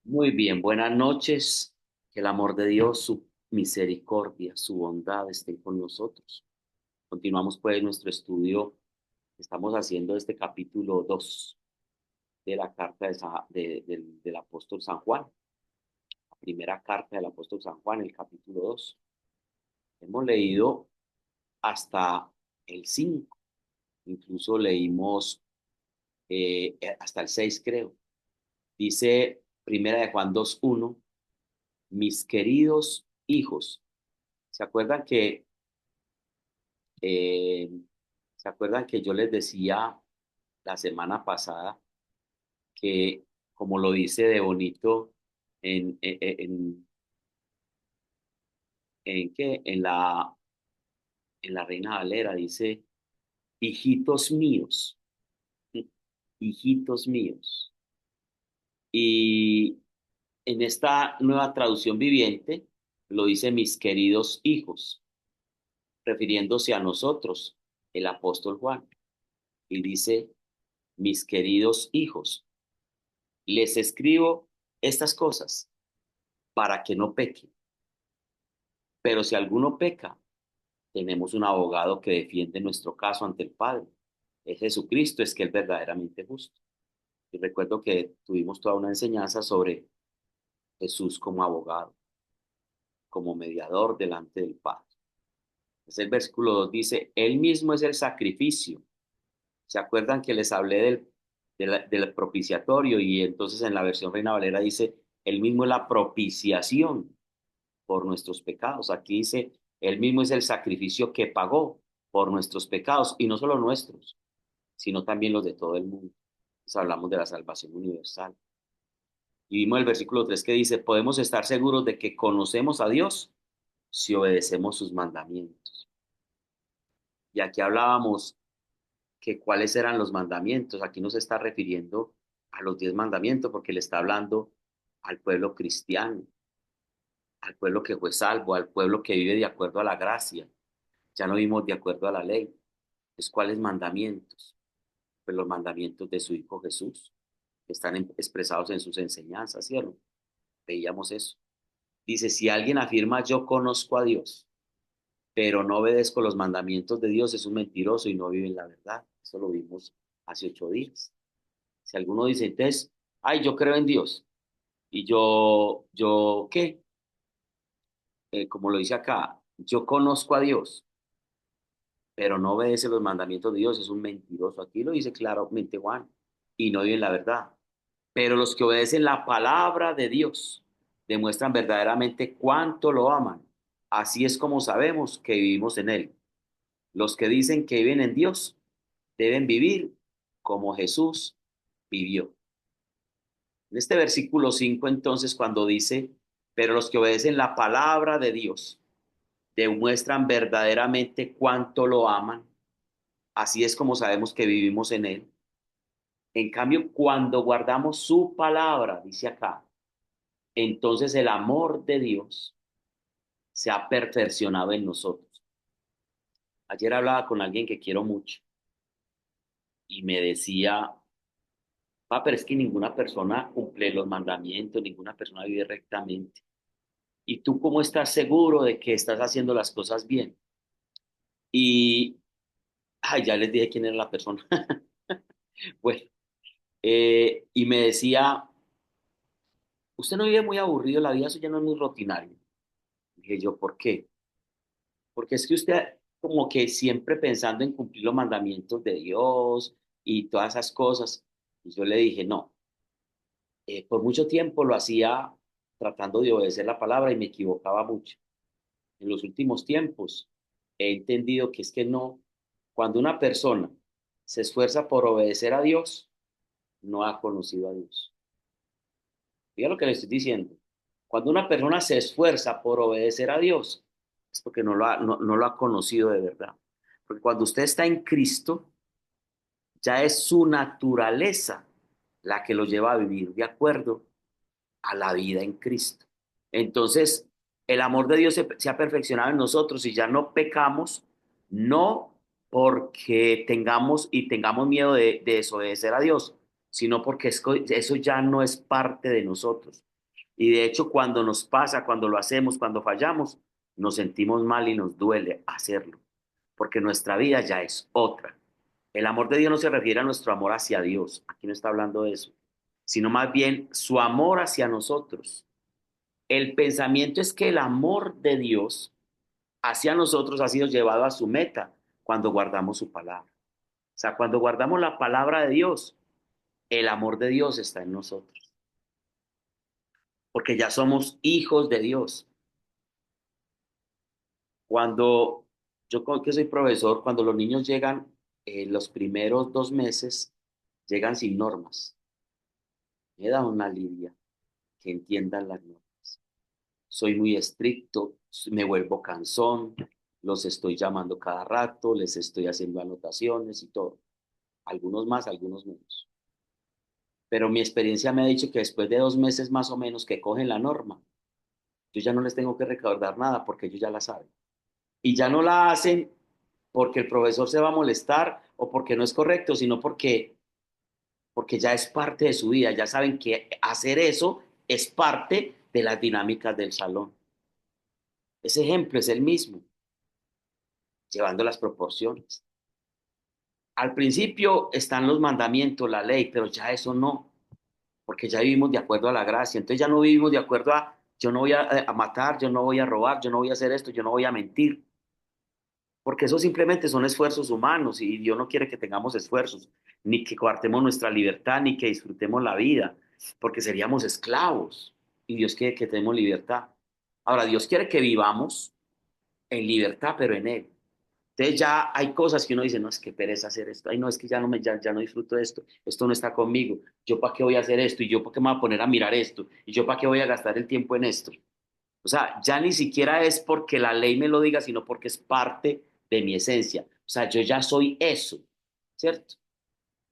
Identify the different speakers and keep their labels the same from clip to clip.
Speaker 1: Muy bien, buenas noches. Que el amor de Dios, su misericordia, su bondad estén con nosotros. Continuamos pues nuestro estudio. Estamos haciendo este capítulo 2 de la carta del apóstol San Juan, la primera carta del apóstol San Juan, el capítulo 2. Hemos leído hasta el 5, incluso leímos hasta el 6, creo. Dice primera de Juan 2:1, mis queridos hijos. ¿Se acuerdan que Eh, ¿Se acuerdan que yo les decía la semana pasada que, como lo dice de bonito en qué? En la Reina Valera, dice, hijitos míos, hijitos míos. Y en esta nueva traducción viviente lo dice mis queridos hijos, refiriéndose a nosotros, el apóstol Juan. Y dice, mis queridos hijos, les escribo estas cosas para que no pequen. Pero si alguno peca, tenemos un abogado que defiende nuestro caso ante el Padre. Es Jesucristo, es que es verdaderamente justo. Y recuerdo que tuvimos toda una enseñanza sobre Jesús como abogado, como mediador delante del Padre. Es el versículo 2 dice, Él mismo es el sacrificio. ¿Se acuerdan que les hablé del propiciatorio? Y entonces en la versión Reina Valera dice, Él mismo es la propiciación por nuestros pecados. Aquí dice, Él mismo es el sacrificio que pagó por nuestros pecados, y no solo nuestros, sino también los de todo el mundo. Entonces hablamos de la salvación universal. Y vimos el versículo 3 que dice, podemos estar seguros de que conocemos a Dios si obedecemos sus mandamientos. Y aquí hablábamos que cuáles eran los mandamientos. Aquí no se está refiriendo a los 10 mandamientos porque le está hablando al pueblo cristiano, al pueblo que fue salvo, al pueblo que vive de acuerdo a la gracia. Ya no vimos de acuerdo a la ley. Es cuáles mandamientos. Pues los mandamientos de su Hijo Jesús, que están expresados en sus enseñanzas, ¿cierto? Veíamos eso. Dice, si alguien afirma yo conozco a Dios, pero no obedezco los mandamientos de Dios, es un mentiroso y no vive en la verdad. Eso lo vimos hace 8 días. Si alguno dice, entonces, ay, yo creo en Dios, y ¿qué? Como lo dice acá, yo conozco a Dios, pero no obedece los mandamientos de Dios, es un mentiroso. Aquí lo dice claramente Juan, y no vive en la verdad. Pero los que obedecen la palabra de Dios demuestran verdaderamente cuánto lo aman. Así es como sabemos que vivimos en Él. Los que dicen que viven en Dios deben vivir como Jesús vivió. En este versículo 5, entonces, cuando dice, pero los que obedecen la palabra de Dios demuestran verdaderamente cuánto lo aman, así es como sabemos que vivimos en Él. En cambio, cuando guardamos su palabra, dice acá, entonces el amor de Dios se ha perfeccionado en nosotros. Ayer hablaba con alguien que quiero mucho y me decía, pero es que ninguna persona cumple los mandamientos, ninguna persona vive rectamente. ¿Y tú cómo estás seguro de que estás haciendo las cosas bien? Y ya les dije quién era la persona. Bueno, y me decía, usted no vive muy aburrido, la vida suya no es muy rutinaria. Dije yo, ¿por qué? Porque es que usted como que siempre pensando en cumplir los mandamientos de Dios y todas esas cosas. Y yo le dije, no, por mucho tiempo lo hacía tratando de obedecer la palabra y me equivocaba mucho. En los últimos tiempos he entendido que es que no, cuando una persona se esfuerza por obedecer a Dios, no ha conocido a Dios. Diga lo que le estoy diciendo. Cuando una persona se esfuerza por obedecer a Dios, es porque no lo ha conocido de verdad. Porque cuando usted está en Cristo, ya es su naturaleza la que lo lleva a vivir de acuerdo a la vida en Cristo. Entonces, el amor de Dios se ha perfeccionado en nosotros y ya no pecamos, no porque tengamos miedo de desobedecer a Dios, sino porque eso ya no es parte de nosotros. Y de hecho, cuando nos pasa, cuando lo hacemos, cuando fallamos, nos sentimos mal y nos duele hacerlo, porque nuestra vida ya es otra. El amor de Dios no se refiere a nuestro amor hacia Dios, aquí no está hablando de eso, sino más bien su amor hacia nosotros. El pensamiento es que el amor de Dios hacia nosotros ha sido llevado a su meta cuando guardamos su palabra. O sea, cuando guardamos la palabra de Dios, el amor de Dios está en nosotros, porque ya somos hijos de Dios. Cuando que soy profesor, cuando los niños llegan, los primeros 2 meses, llegan sin normas. Me da una lidia que entiendan las normas. Soy muy estricto, me vuelvo cansón, los estoy llamando cada rato, les estoy haciendo anotaciones y todo. Algunos más, algunos menos. Pero mi experiencia me ha dicho que después de 2 meses más o menos que cogen la norma, yo ya no les tengo que recordar nada porque ellos ya la saben. Y ya no la hacen porque el profesor se va a molestar o porque no es correcto, sino porque ya es parte de su vida, ya saben que hacer eso es parte de las dinámicas del salón. Ese ejemplo es el mismo, llevando las proporciones. Al principio están los mandamientos, la ley, pero ya eso no, porque ya vivimos de acuerdo a la gracia. Entonces ya no vivimos de acuerdo a, yo no voy a matar, yo no voy a robar, yo no voy a hacer esto, yo no voy a mentir, porque eso simplemente son esfuerzos humanos y Dios no quiere que tengamos esfuerzos, ni que coartemos nuestra libertad, ni que disfrutemos la vida, porque seríamos esclavos y Dios quiere que tenemos libertad. Ahora, Dios quiere que vivamos en libertad, pero en Él. Entonces ya hay cosas que uno dice, no, es que pereza hacer esto, ay, no, es que ya no disfruto de esto no está conmigo, yo para qué voy a hacer esto, y yo para qué me voy a poner a mirar esto, y yo para qué voy a gastar el tiempo en esto. O sea, ya ni siquiera es porque la ley me lo diga, sino porque es parte de mi esencia. O sea, yo ya soy eso, ¿cierto?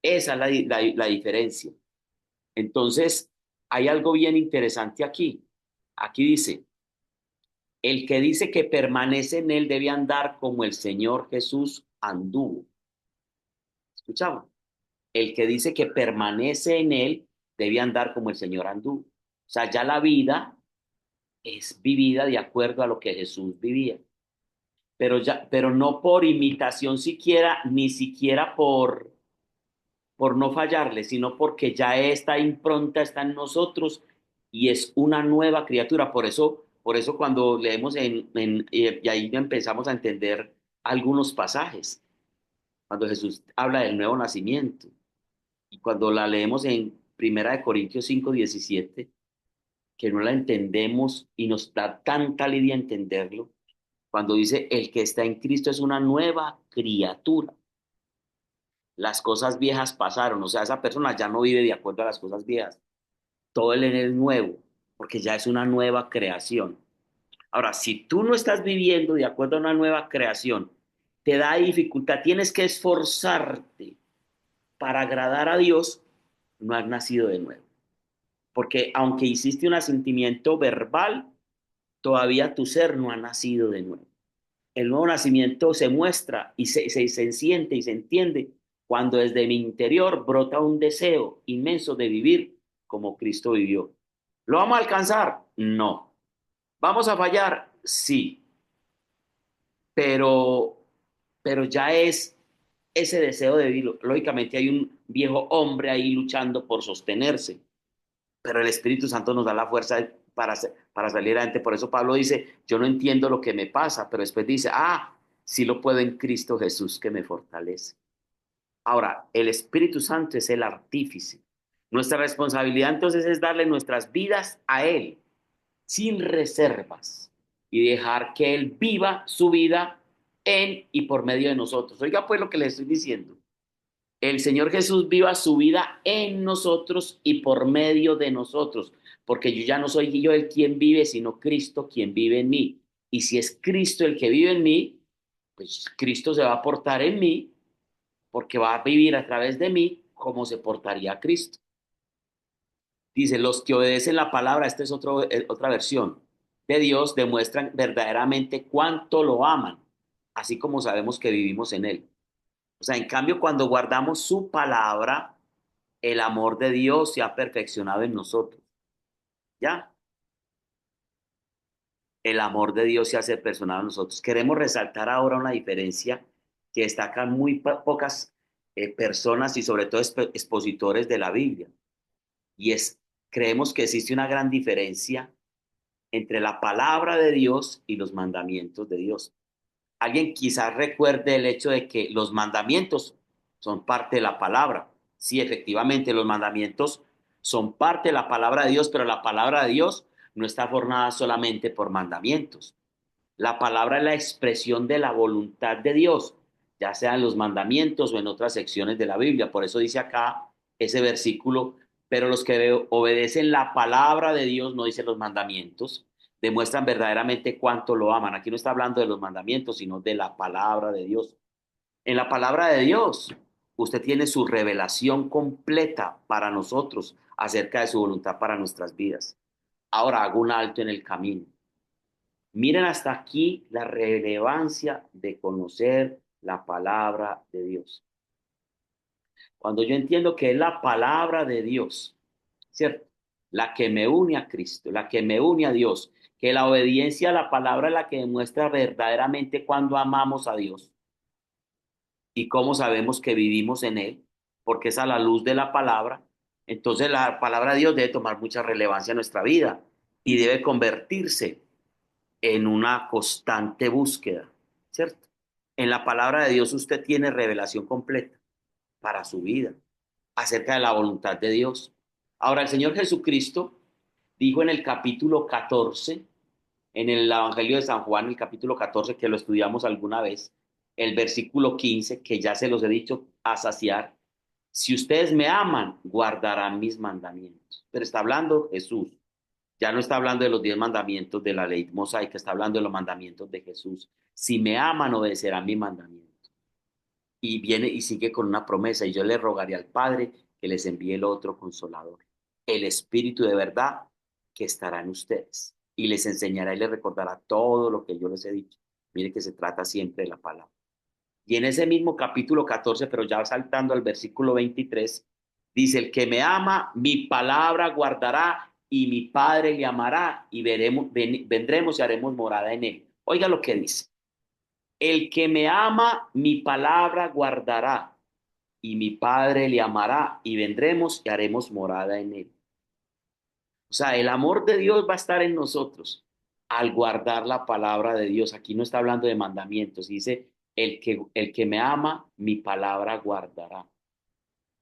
Speaker 1: Esa es la diferencia. Entonces, hay algo bien interesante aquí. Aquí dice, el que dice que permanece en él debe andar como el Señor Jesús anduvo. ¿Escuchamos? El que dice que permanece en él debe andar como el Señor anduvo. O sea, ya la vida es vivida de acuerdo a lo que Jesús vivía. Pero no por imitación siquiera, ni siquiera por no fallarle, sino porque ya esta impronta está en nosotros y es una nueva criatura. Por eso cuando leemos y ahí empezamos a entender algunos pasajes, cuando Jesús habla del nuevo nacimiento, y cuando la leemos en Primera de Corintios 5:17, que no la entendemos y nos da tanta lidia entenderlo, cuando dice, el que está en Cristo es una nueva criatura. Las cosas viejas pasaron, o sea, esa persona ya no vive de acuerdo a las cosas viejas. Todo él es nuevo, porque ya es una nueva creación. Ahora, si tú no estás viviendo de acuerdo a una nueva creación, te da dificultad, tienes que esforzarte para agradar a Dios, no has nacido de nuevo. Porque aunque hiciste un asentimiento verbal, todavía tu ser no ha nacido de nuevo. El nuevo nacimiento se muestra y se siente y se entiende cuando desde mi interior brota un deseo inmenso de vivir como Cristo vivió. ¿Lo vamos a alcanzar? No. ¿Vamos a fallar? Sí, pero, pero ya es ese deseo de vivir. Lógicamente hay un viejo hombre ahí luchando por sostenerse, pero el Espíritu Santo nos da la fuerza para salir adelante. Por eso Pablo dice, yo no entiendo lo que me pasa, pero después dice, sí lo puedo en Cristo Jesús que me fortalece. Ahora, el Espíritu Santo es el artífice. Nuestra responsabilidad entonces es darle nuestras vidas a Él, sin reservas, y dejar que Él viva su vida en y por medio de nosotros. Oiga pues lo que le estoy diciendo. El Señor Jesús viva su vida en nosotros y por medio de nosotros, porque yo ya no soy yo el quien vive, sino Cristo quien vive en mí. Y si es Cristo el que vive en mí, pues Cristo se va a portar en mí, porque va a vivir a través de mí como se portaría Cristo. Dice, los que obedecen la palabra, esta es otra versión de Dios, demuestran verdaderamente cuánto lo aman, así como sabemos que vivimos en Él. O sea, en cambio, cuando guardamos su palabra, el amor de Dios se ha perfeccionado en nosotros. ¿Ya? el amor de Dios se hace personal a nosotros. Queremos resaltar ahora una diferencia que destacan muy pocas personas y sobre todo expositores de la Biblia. Y es, creemos que existe una gran diferencia entre la palabra de Dios y los mandamientos de Dios. Alguien quizás recuerde el hecho de que los mandamientos son parte de la palabra. Sí, efectivamente, los mandamientos son parte de la palabra de Dios, pero la palabra de Dios no está formada solamente por mandamientos. La palabra es la expresión de la voluntad de Dios, ya sea en los mandamientos o en otras secciones de la Biblia. Por eso dice acá ese versículo, pero los que obedecen la palabra de Dios, no dicen los mandamientos, demuestran verdaderamente cuánto lo aman. Aquí no está hablando de los mandamientos, sino de la palabra de Dios. En la palabra de Dios, usted tiene su revelación completa para nosotros acerca de su voluntad para nuestras vidas. Ahora hago un alto en el camino. Miren hasta aquí la relevancia de conocer la palabra de Dios. Cuando yo entiendo que es la palabra de Dios, ¿cierto? La que me une a Cristo, la que me une a Dios, que la obediencia a la palabra es la que demuestra verdaderamente cuando amamos a Dios y cómo sabemos que vivimos en Él, porque es a la luz de la palabra. Entonces la palabra de Dios debe tomar mucha relevancia en nuestra vida y debe convertirse en una constante búsqueda, ¿cierto? En la palabra de Dios usted tiene revelación completa para su vida acerca de la voluntad de Dios. Ahora, el Señor Jesucristo dijo en el capítulo 14, en el Evangelio de San Juan, el capítulo 14, que lo estudiamos alguna vez, el versículo 15, que ya se los he dicho a saciar, si ustedes me aman, guardarán mis mandamientos. Pero está hablando Jesús. Ya no está hablando de los 10 mandamientos de la ley mosaica, está hablando de los mandamientos de Jesús. Si me aman, obedecerán mi mandamiento. Y viene y sigue con una promesa, y yo le rogaré al Padre que les envíe el otro consolador, el Espíritu de verdad que estará en ustedes. Y les enseñará y les recordará todo lo que yo les he dicho. Mire que se trata siempre de la palabra. Y en ese mismo capítulo 14, pero ya saltando al versículo 23, dice, el que me ama, mi palabra guardará y mi Padre le amará y vendremos y haremos morada en él. Oiga lo que dice, el que me ama, mi palabra guardará y mi Padre le amará y vendremos y haremos morada en él. O sea, el amor de Dios va a estar en nosotros al guardar la palabra de Dios. Aquí no está hablando de mandamientos, dice, el que me ama, mi palabra guardará.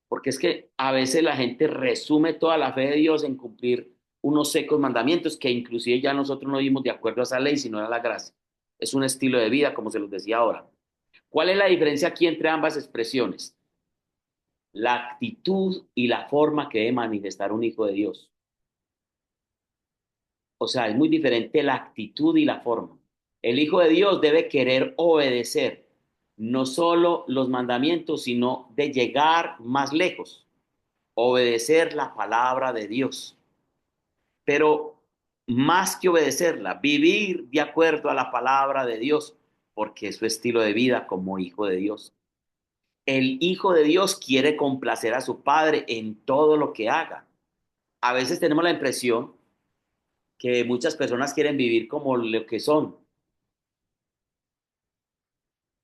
Speaker 1: Porque es que a veces la gente resume toda la fe de Dios en cumplir unos secos mandamientos que inclusive ya nosotros no vimos de acuerdo a esa ley, sino a la gracia. Es un estilo de vida, como se los decía ahora. ¿Cuál es la diferencia aquí entre ambas expresiones? La actitud y la forma que debe manifestar un hijo de Dios. O sea, es muy diferente la actitud y la forma. El Hijo de Dios debe querer obedecer no solo los mandamientos, sino de llegar más lejos, obedecer la palabra de Dios. Pero más que obedecerla, vivir de acuerdo a la palabra de Dios, porque es su estilo de vida como hijo de Dios. El Hijo de Dios quiere complacer a su Padre en todo lo que haga. A veces tenemos la impresión que muchas personas quieren vivir como lo que son,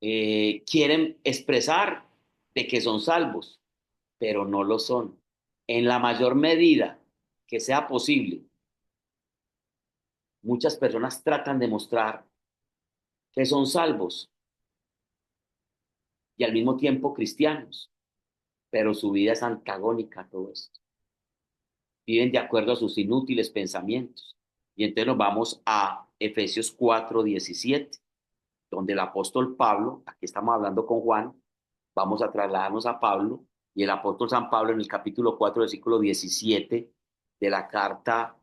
Speaker 1: quieren expresar de que son salvos, pero no lo son. En la mayor medida que sea posible, muchas personas tratan de mostrar que son salvos y al mismo tiempo cristianos, pero su vida es antagónica a todo esto. Viven de acuerdo a sus inútiles pensamientos. Y entonces nos vamos a Efesios 4:17, donde el apóstol Pablo, aquí estamos hablando con Juan, vamos a trasladarnos a Pablo, y el apóstol San Pablo en el capítulo 4, versículo 17 de la carta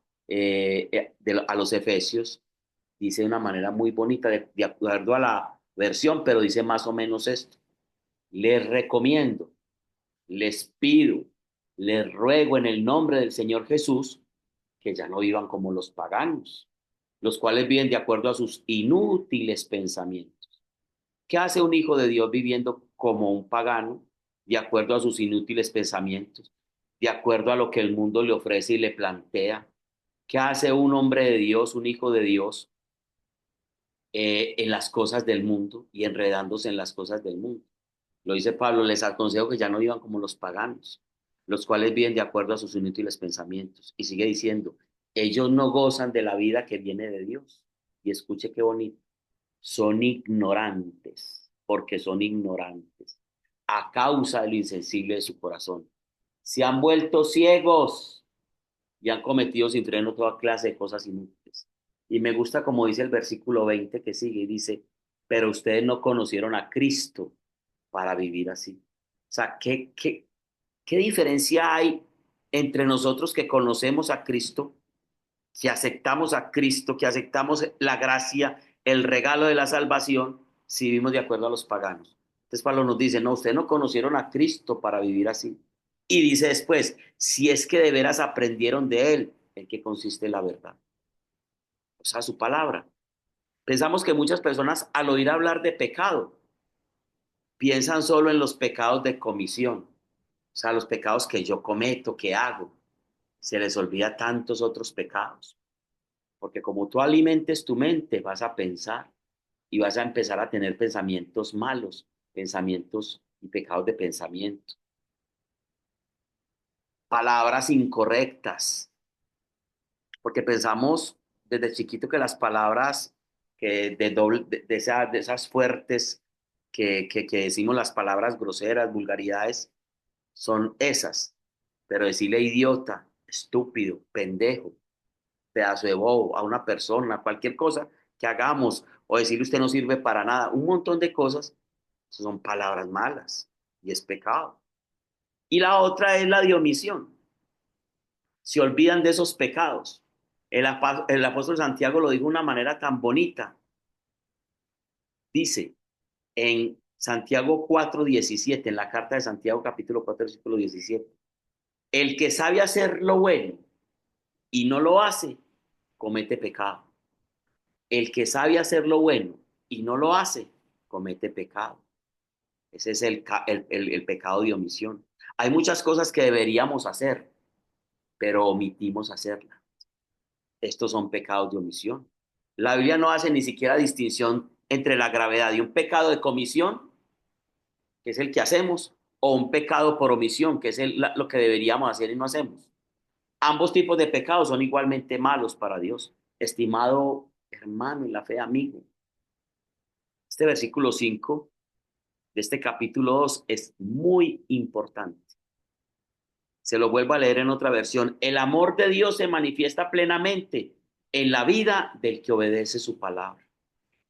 Speaker 1: a los Efesios, dice de una manera muy bonita, de acuerdo a la versión, pero dice más o menos esto. Les recomiendo, les pido, les ruego en el nombre del Señor Jesús que ya no vivan como los paganos, los cuales viven de acuerdo a sus inútiles pensamientos. ¿Qué hace un hijo de Dios viviendo como un pagano, de acuerdo a sus inútiles pensamientos, de acuerdo a lo que el mundo le ofrece y le plantea? ¿Qué hace un hombre de Dios, un hijo de Dios, en las cosas del mundo y enredándose en las cosas del mundo. Lo dice Pablo, les aconsejo que ya no vivan como los paganos, los cuales viven de acuerdo a sus inútiles pensamientos. Y sigue diciendo, ellos no gozan de la vida que viene de Dios. Y escuche qué bonito, son ignorantes, porque son ignorantes, a causa de lo insensible de su corazón. Se han vuelto ciegos y han cometido sin freno toda clase de cosas inútiles. Y me gusta como dice el versículo 20 que sigue, y dice, pero ustedes no conocieron a Cristo para vivir así. O sea, ¿qué diferencia hay entre nosotros que conocemos a Cristo, que aceptamos a Cristo, que aceptamos la gracia, el regalo de la salvación, si vivimos de acuerdo a los paganos? Entonces Pablo nos dice, no, ustedes no conocieron a Cristo para vivir así. Y dice después, si es que de veras aprendieron de Él, en qué consiste la verdad. O sea, su palabra. Pensamos que muchas personas al oír hablar de pecado, piensan solo en los pecados de comisión, o sea, los pecados que yo cometo, que hago. Se les olvida tantos otros pecados, porque como tú alimentes tu mente, vas a pensar y vas a empezar a tener pensamientos malos, pensamientos y pecados de pensamiento, palabras incorrectas, porque pensamos desde chiquito que las palabras que de esas fuertes que decimos las palabras groseras, vulgaridades, son esas. Pero decirle idiota, estúpido, pendejo, pedazo de bobo a una persona, cualquier cosa que hagamos, o decirle usted no sirve para nada, un montón de cosas, son palabras malas y es pecado. Y la otra es la de omisión. Se olvidan de esos pecados. El apóstol Santiago lo dijo de una manera tan bonita. Dice en Santiago 4:17, en la carta de Santiago capítulo 4, versículo 17, el que sabe hacer lo bueno y no lo hace, comete pecado. El que sabe hacer lo bueno y no lo hace, comete pecado. Ese es el pecado de omisión. Hay muchas cosas que deberíamos hacer, pero omitimos hacerlas. Estos son pecados de omisión. La Biblia no hace ni siquiera distinción entre la gravedad de un pecado de comisión, que es el que hacemos, o un pecado por omisión, que es lo que deberíamos hacer y no hacemos. Ambos tipos de pecados son igualmente malos para Dios. Estimado hermano y la fe amigo, este versículo 5 de este capítulo 2 es muy importante. Se lo vuelvo a leer en otra versión. El amor de Dios se manifiesta plenamente en la vida del que obedece su palabra.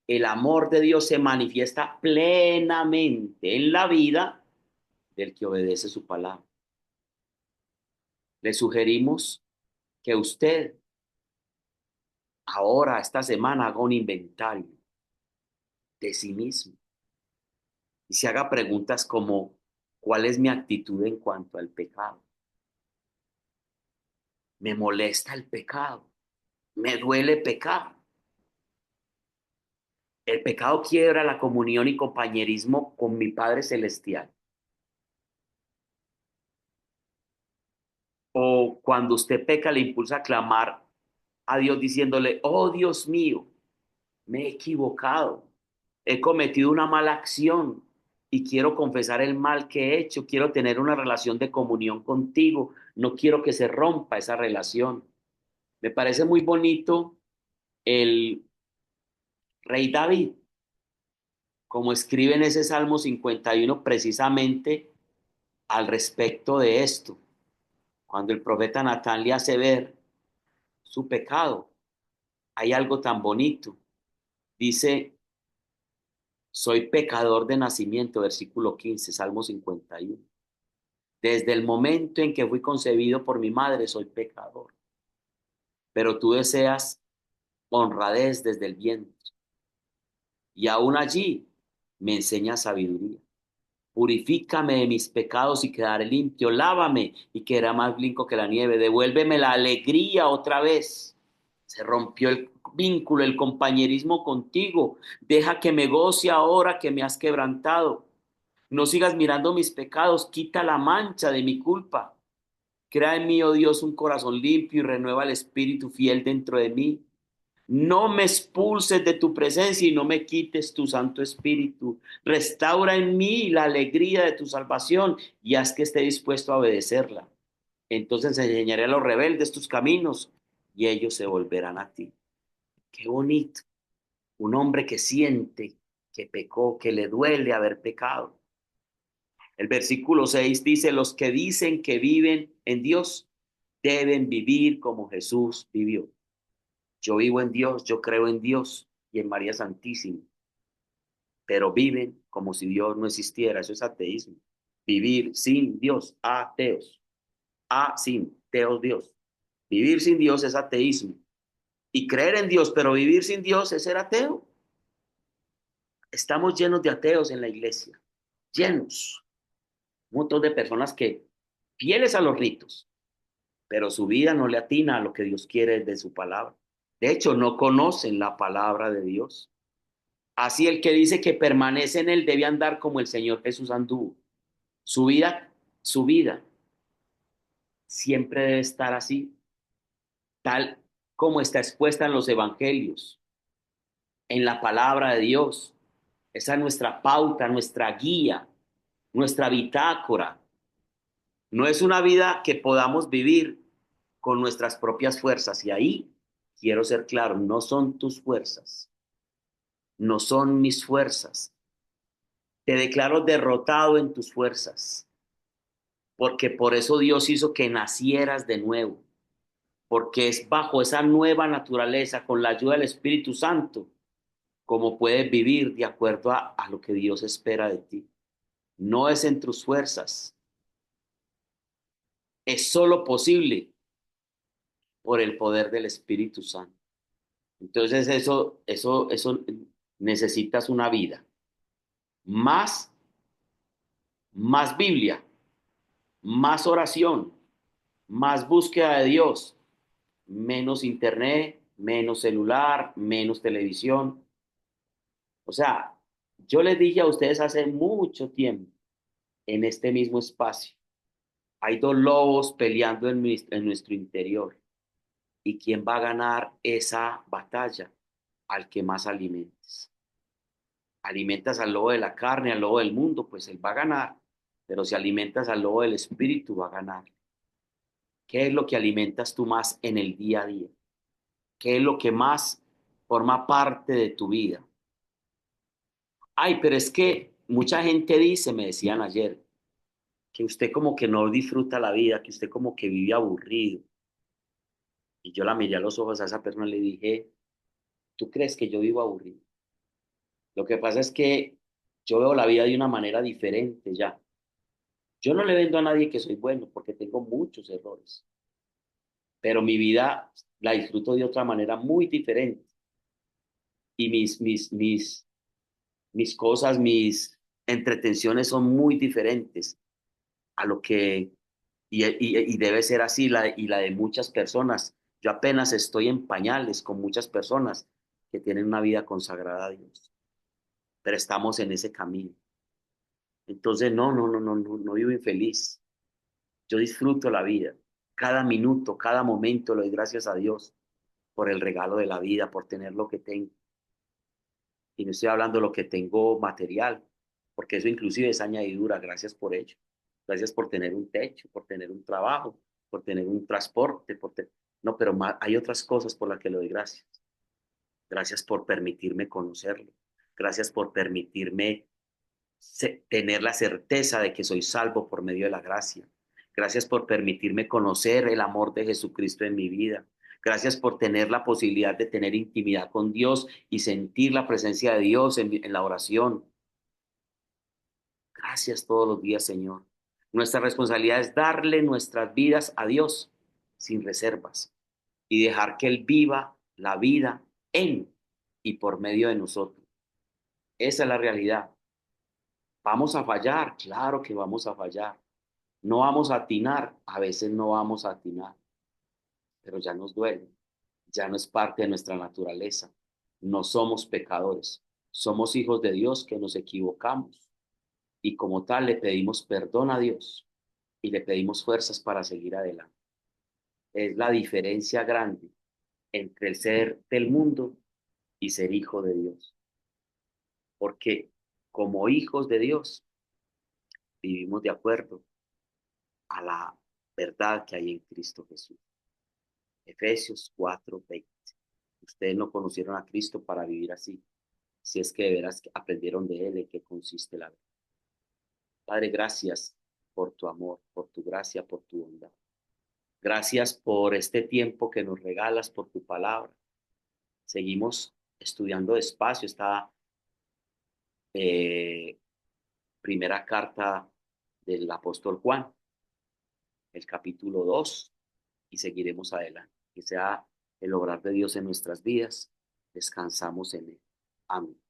Speaker 1: El amor de Dios se manifiesta plenamente en la vida del que obedece su palabra. Le sugerimos que usted ahora, esta semana, haga un inventario de sí mismo y se haga preguntas como, ¿cuál es mi actitud en cuanto al pecado? ¿Me molesta el pecado? ¿Me duele pecar? El pecado quiebra la comunión y compañerismo con mi Padre Celestial. O cuando usted peca, le impulsa a clamar a Dios diciéndole, oh Dios mío, me he equivocado, he cometido una mala acción y quiero confesar el mal que he hecho, quiero tener una relación de comunión contigo, no quiero que se rompa esa relación. Me parece muy bonito el rey David, como escribe en ese Salmo 51 precisamente al respecto de esto, cuando el profeta Natán le hace ver su pecado. Hay algo tan bonito. Dice, soy pecador de nacimiento, versículo 15, Salmo 51. Desde el momento en que fui concebido por mi madre, soy pecador. Pero tú deseas honradez desde el vientre. Y aún allí me enseñas sabiduría. Purifícame de mis pecados y quedaré limpio. Lávame y quedará más blanco que la nieve. Devuélveme la alegría otra vez. Se rompió el vínculo, el compañerismo contigo. Deja que me goce ahora que me has quebrantado. No sigas mirando mis pecados. Quita la mancha de mi culpa. Crea en mí, oh Dios, un corazón limpio y renueva el espíritu fiel dentro de mí. No me expulses de tu presencia y no me quites tu Santo Espíritu. Restaura en mí la alegría de tu salvación y haz que esté dispuesto a obedecerla. Entonces enseñaré a los rebeldes tus caminos y ellos se volverán a ti. Qué bonito. Un hombre que siente que pecó, que le duele haber pecado. El versículo 6 dice, los que dicen que viven en Dios deben vivir como Jesús vivió. Yo vivo en Dios, yo creo en Dios y en María Santísima, pero viven como si Dios no existiera. Eso es ateísmo. Vivir sin Dios, ateos. Sin, teos Dios. Vivir sin Dios es ateísmo. Y creer en Dios, pero vivir sin Dios es ser ateo. Estamos llenos de ateos en la iglesia, llenos. Un montón de personas que, fieles a los ritos, pero su vida no le atina a lo que Dios quiere de su palabra. De hecho, no conocen la palabra de Dios. Así el que dice que permanece en él debe andar como el Señor Jesús anduvo. Su vida siempre debe estar así, tal como está expuesta en los evangelios, en la palabra de Dios. Esa es nuestra pauta, nuestra guía, nuestra bitácora. No es una vida que podamos vivir con nuestras propias fuerzas. Y ahí quiero ser claro, no son tus fuerzas, no son mis fuerzas. Te declaro derrotado en tus fuerzas, porque por eso Dios hizo que nacieras de nuevo, porque es bajo esa nueva naturaleza, con la ayuda del Espíritu Santo, como puedes vivir de acuerdo a lo que Dios espera de ti. No es en tus fuerzas, es solo posible por el poder del Espíritu Santo. Entonces eso necesitas una vida. Más, más Biblia, más oración, más búsqueda de Dios, menos internet, menos celular, menos televisión. O sea, yo les dije a ustedes hace mucho tiempo en este mismo espacio, hay dos lobos peleando en nuestro interior. ¿Y quién va a ganar esa batalla? Al que más alimentes. Alimentas al lobo de la carne, al lobo del mundo, pues él va a ganar. Pero si alimentas al lobo del espíritu, va a ganar. ¿Qué es lo que alimentas tú más en el día a día? ¿Qué es lo que más forma parte de tu vida? Ay, pero es que mucha gente dice, me decían ayer, que usted como que no disfruta la vida, que usted como que vive aburrido. Y yo la miré a los ojos a esa persona y le dije, ¿tú crees que yo vivo aburrido? Lo que pasa es que yo veo la vida de una manera diferente ya. Yo no le vendo a nadie que soy bueno porque tengo muchos errores, pero mi vida la disfruto de otra manera muy diferente. Y mis cosas, mis entretenciones son muy diferentes a lo que, y debe ser así, y la de muchas personas. Yo apenas estoy en pañales con muchas personas que tienen una vida consagrada a Dios, pero estamos en ese camino. Entonces, no vivo infeliz. Yo disfruto la vida. Cada minuto, cada momento le doy gracias a Dios por el regalo de la vida, por tener lo que tengo. Y no estoy hablando de lo que tengo material, porque eso inclusive es añadidura. Gracias por ello. Gracias por tener un techo, por tener un trabajo, por tener un transporte. No, pero hay otras cosas por las que le doy gracias. Gracias por permitirme conocerlo. Gracias por permitirme tener la certeza de que soy salvo por medio de la gracia. Gracias por permitirme conocer el amor de Jesucristo en mi vida. Gracias por tener la posibilidad de tener intimidad con Dios y sentir la presencia de Dios en la oración. Gracias todos los días, Señor. Nuestra responsabilidad es darle nuestras vidas a Dios sin reservas y dejar que Él viva la vida en y por medio de nosotros. Esa es la realidad. ¿Vamos a fallar? Claro que vamos a fallar. No vamos a atinar, a veces no vamos a atinar, pero ya nos duele, ya no es parte de nuestra naturaleza. No somos pecadores, somos hijos de Dios que nos equivocamos y como tal le pedimos perdón a Dios y le pedimos fuerzas para seguir adelante. Es la diferencia grande entre el ser del mundo y ser hijo de Dios. Porque como hijos de Dios vivimos de acuerdo a la verdad que hay en Cristo Jesús. Efesios 4:20. Ustedes no conocieron a Cristo para vivir así, si es que de veras aprendieron de Él en qué consiste la verdad. Padre, gracias por tu amor, por tu gracia, por tu bondad. Gracias por este tiempo que nos regalas, por tu palabra. Seguimos estudiando despacio esta eh, primera carta del apóstol Juan, el capítulo 2, y seguiremos adelante. Que sea el obrar de Dios en nuestras vidas. Descansamos en Él. Amén.